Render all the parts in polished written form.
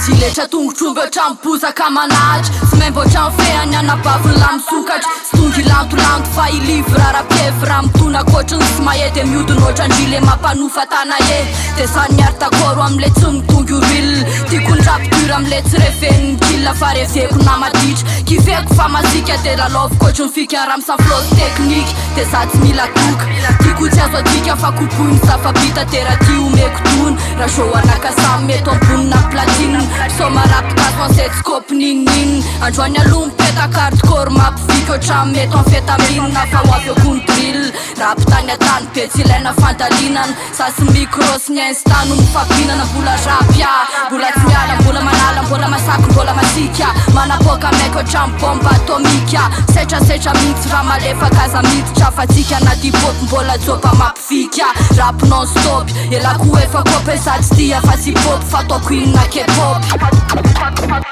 Zile që tung qumbe që am puza ka manaq S'me bo që am feja një në bavën lam sukaq Stungi lantu lantu fa i livra rapjev Ram tuna koqën s'ma jetë e mjutu no që angjile ma panu fatana je Te sa njarë ta koru am lecëm tungi uril Ti kun gjap tyra am lec refen Killa fare feku na ma diq Ki feku fa ma zikja te la lov koqën fikja ram sa flos teknik Te sa t'mila kuk Ti ku qa zot dikja fa ku pun Sa fa pita te rati u me këtun Rashoa na kasam me ton pun na platin So ma rap kas mon se t'skop nin nin Anjoanja lum peta kart kor map Fikjo qa me ton fetamin Na fa wafjo kun trill Rap tanja tan pe cile na fantalinan Sa s'mikros një instanu më fa pina na bula rapja Bula t'mjala, bula manala, bula masakru, bula masikja Mana poka me ko qam bomba atomikja Seqa mix rama lefa kaza mit Qa fatikja na di pop mbola zopa ma pfikja Rap non stop, e la ku e fa kope sa t'stia fa si pop Fato queen na ke pop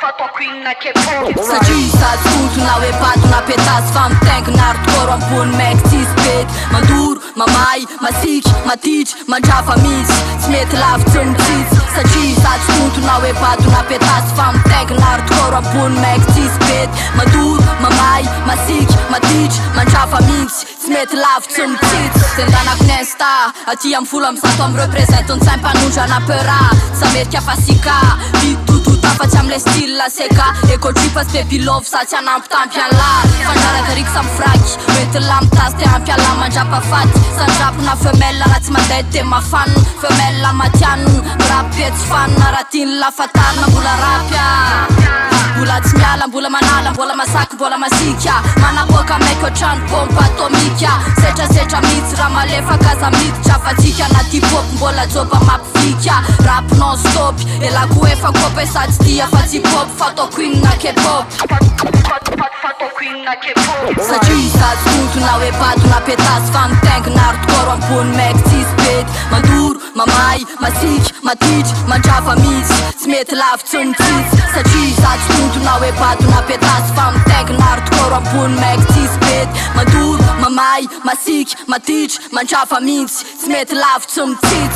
Fato queen na ke pop Sa gjisa t'skutu na we patu na petas Fam tank nar t'koro pun me këti spet Ma dur, ma maj, ma sik, ma tiq, ma gjafa mis Smet laf t'sëm qic Sa gjisa t'skutu na we patu na petas Fam tank nar t'koro pun me këti spet Ma dur, ma maj, ma sik, ma tiq, ma gjafa mis Smet laf t'sëm qic Se ndana knesta Ati jam fullam sa tom reprezentën Sem pa nugja na përa Sa met kja fasika Vitu tu ta fa qam le stil la seka E ko qipas pe pilov sa qa nam p'tam pjan la Fanjara të rik sam frak Me të lam tas te am pjan la ma gja pa fat Sa njap na femella na c'ma det te ma fan Femella ma tjan Rap pjet fan Na ratin la fatal na bula rapja Bula t'mjala, bula manala, bula masak, bula masikja Mana poka me ko qan bomba atomikja Seqa mit, rama lefa kaza mit Qa fatikja na ti pop, mbola zoba ma pfikja Rap non stop, e la ku e fa kope sa t'stia fa ti pop Fato queen na ke pop Fato queen na ke pop Sa gjisa t'skutu na we patu na petas Fam tank nar t'koro pun me këti spet Ma dur, ma maj, ma sik, ma tiq, ma gjafa mis Smet laf t'sëm qic Sa gjisa t'skutu na we patu na petas Fam tank nar t'koro pun me këti spet Ma dur, ma maj, ma sik, ma tiq, ma gjafa mis Smet laf t'sëm qic